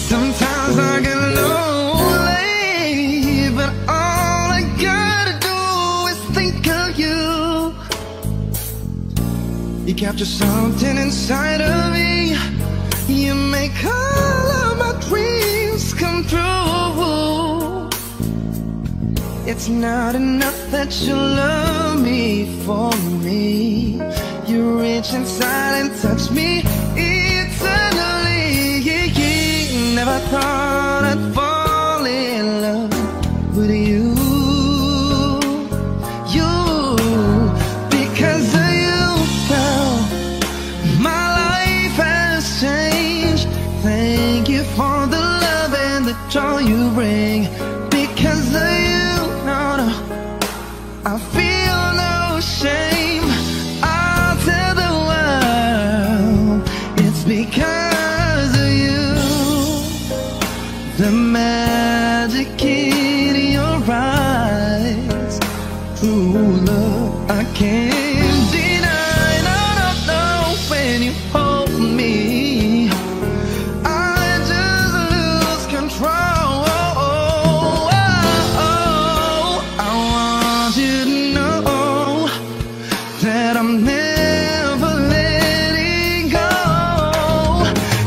Sometimes I get lonely, but all I gotta do is think of you. You capture something inside of me. You make all of my dreams come true. It's not enough that you love me for me. You reach inside and touch me eternally. Never thought I'd fall in love with you. Because of you, girl, my life has changed. Thank you for the love and the joy you bring. Because of you, no, no, I feel no shame. I'll tell the world it's because of you. The magic in your eyes, true love I can't deny. No, no, no, when you hold me, I just lose control. I want you to know that I'm never letting go.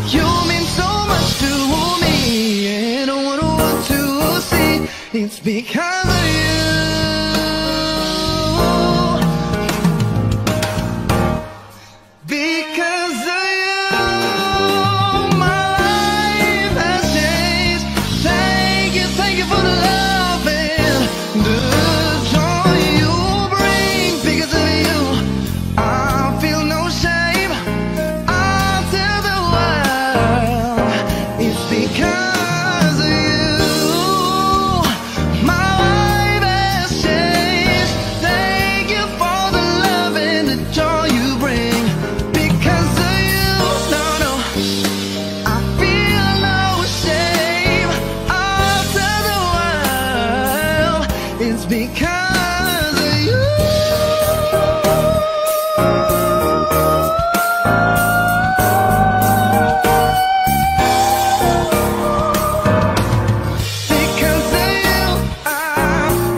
You mean so much to me. It's because of you. Because of you, my life has changed. Thank you for the love and the joy you bring. Because of you, I feel no shame. I'll tell the world it's because of you. It's because of you. Because of you, I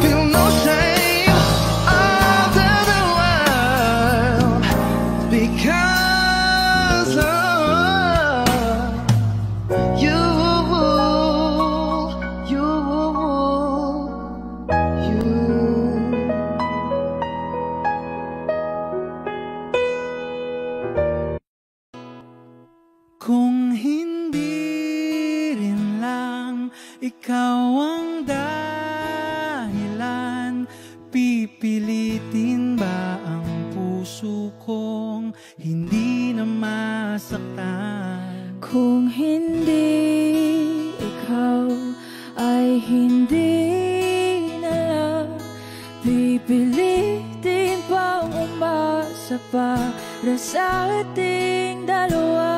feel no shame. I'll tell the world because of you. Kung hindi rin lang ikaw ang dahilan, pipilitin ba ang puso kong hindi na masaktan? Kung hindi ikaw ay hindi na lang, pipilitin bang umasa para sa ating dalawa?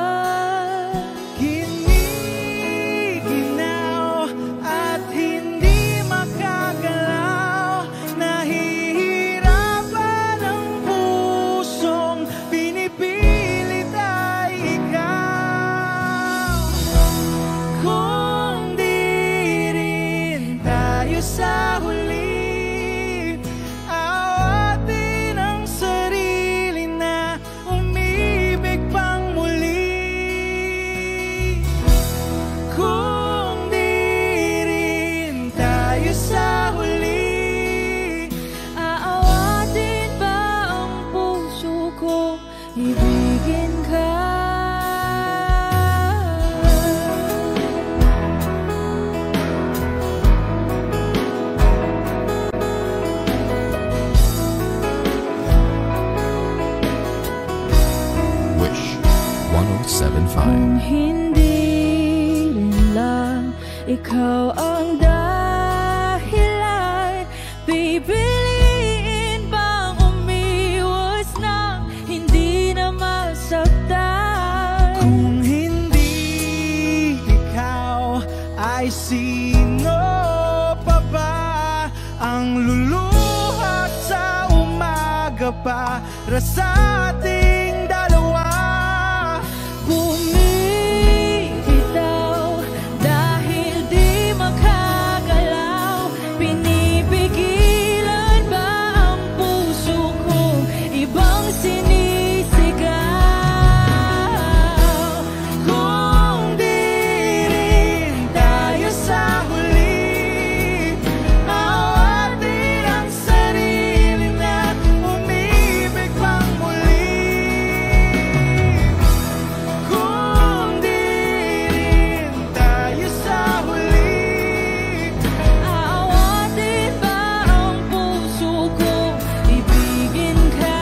ikaw ang dahilan. Pipiliin bang umiwas na hindi na masaktan? Kung hindi ikaw, ay sino pa ba ang luluhat sa umaga para sa ating dalawa? Bumibitaw dahil di makagalaw. Pinipigilan ba ang puso kong ibang sinisigaw? Kung di rin tayo sa huli, awatin ang sarili na umibig pang muli. Kung di rin tayo sa huli, Aawatin ba ang puso kong ibigin ka?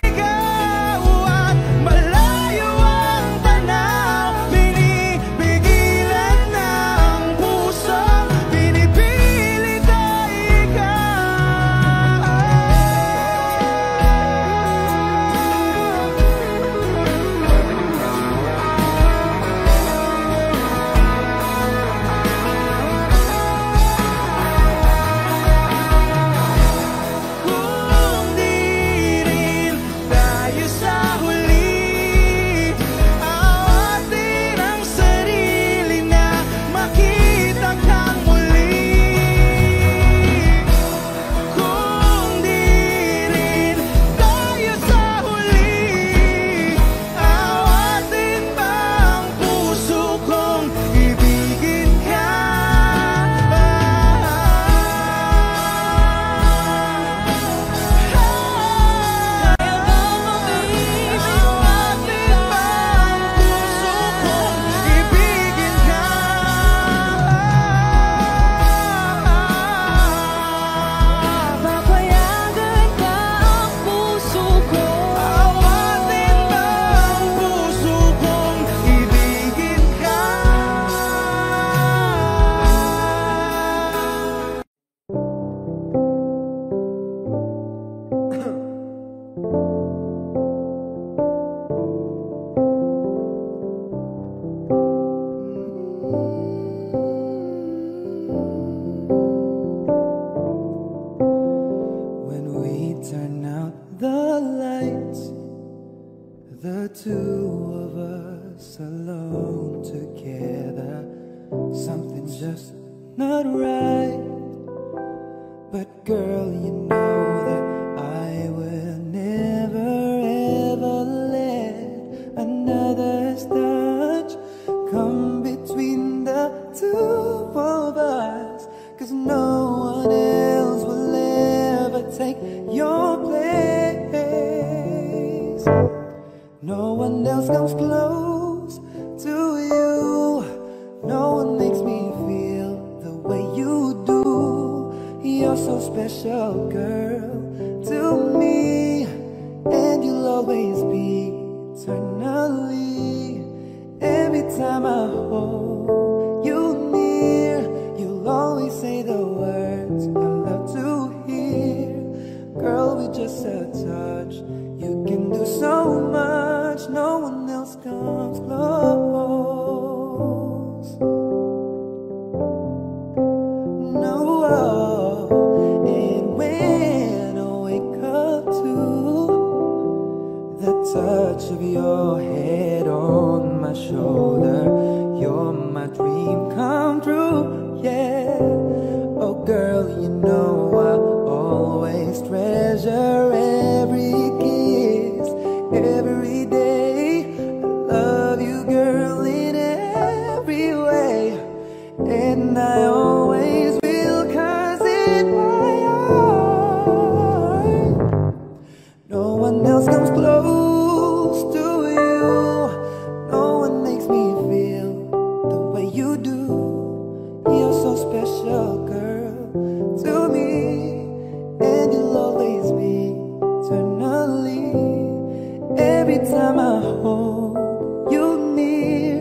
naliligaw at malayo ang tanaw, binibigilan ng puso, pinipilit ay ikaw. Kung di rin tayo sa huli, awatin ang sarili na makita kang muli. Kung di rin tayo sa huli, awatin ba ang puso kong ibigin ka? Awatin ba ang puso kong ibigin ka? Papayagan ba ang puso ko? Awatin ba ang puso kong ibigin ka? When we turn out the lights, the two of us alone together, something's just not right. But girl, you know that I will never ever let another's touch come between the two of us, 'cause no one else will ever take your place. No one else comes close to you. No one makes me feel the way you do. You're so special, girl, to me, and you'll always be eternally. Every time I hold you near, you'll always say the words I love to hear. Girl, with just a touch, you can do so much. No one else comes close. No, and when I wake up to the touch of your head on my shoulder, you're my dream come true, yeah. Oh girl, you know I always treasure every kiss, every day. I love you, girl, in every way, and I always will, 'cause in my heart no one else comes close to you. No one makes me feel the way you do. You're so special, girl, to me, and you'll always be eternally. Every time I hold you near,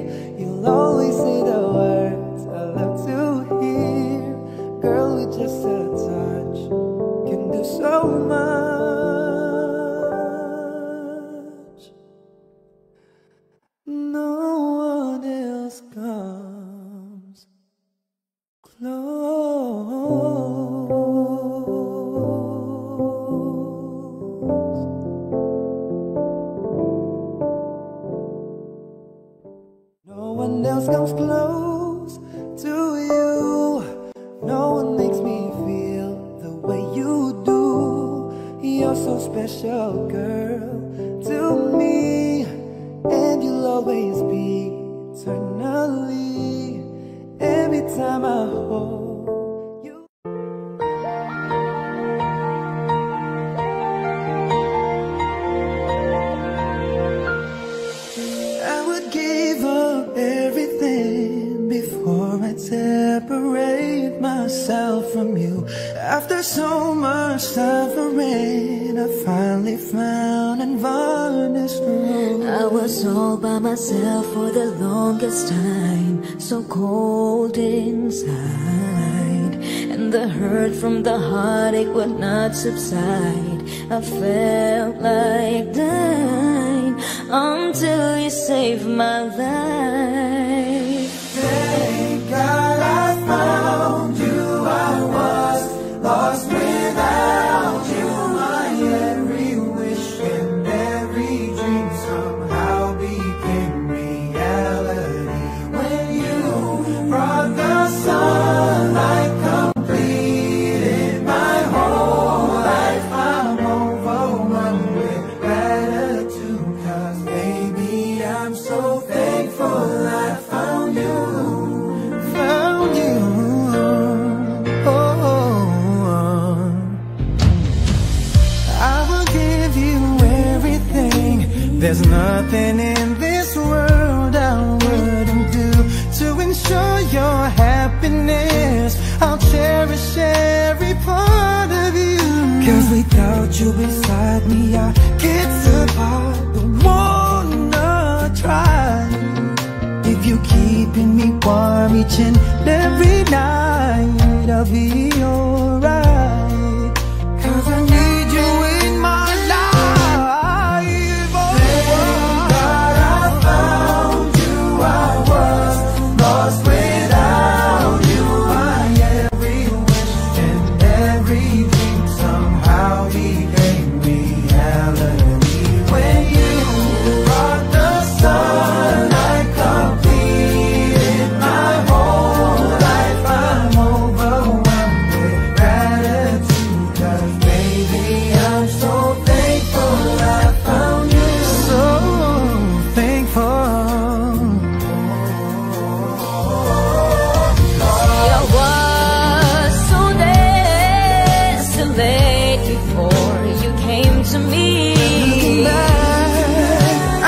else comes close to you. No one makes me feel the way you do. You're so special, girl, to me. And you'll always be eternally. Every time I hold you. I would give up everything before I separate myself from you. After so much suffering, I finally found and varnished the road. I was all by myself for the longest time, so cold inside, and the hurt from the heartache would not subside. I felt like dying until you saved my life. Thank God I found you. I was lost without you. My every wish and every dream somehow became reality. When you brought the sunlight, completed my whole life. I'm overwhelmed with gratitude, 'cause baby, I'm so thankful I found you. Found you. I will give you everything. There's nothing in this world I wouldn't do to ensure your happiness. I'll cherish every part of you, 'cause without you beside me, I get so hard to wanna try. If you keeping me warm each and every night, I'll be alright, 'cause I need you in my life. Thank God I found you. I was lost without you. My every wish and every dream somehow became reality. When you brought the sunlight, completed my whole life. I'm overwhelmed with gratitude, 'cause baby, I'm so thankful I found you. So thankful. I was so desolate before you came to me.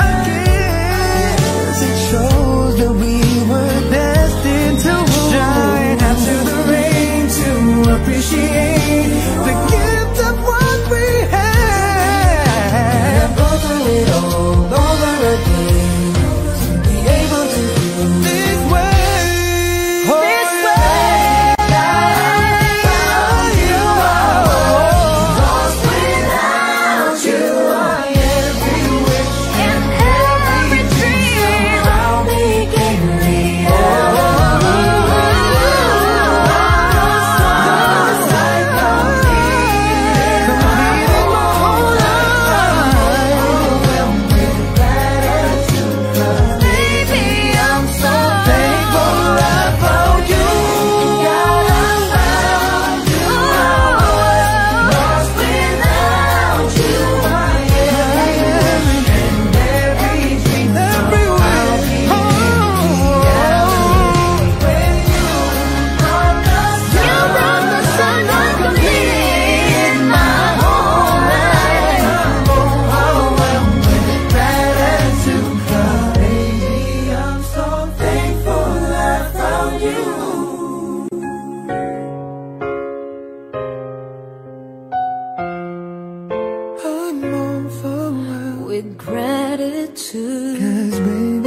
I guess it shows that we were destined to shine after the rain, to appreciate the gift of what we had. And go through it all over again, to be able to do this way. This way. You are lost without you. I every wish and every dream somehow became real. I'm overwhelmed With gratitude, 'cause baby,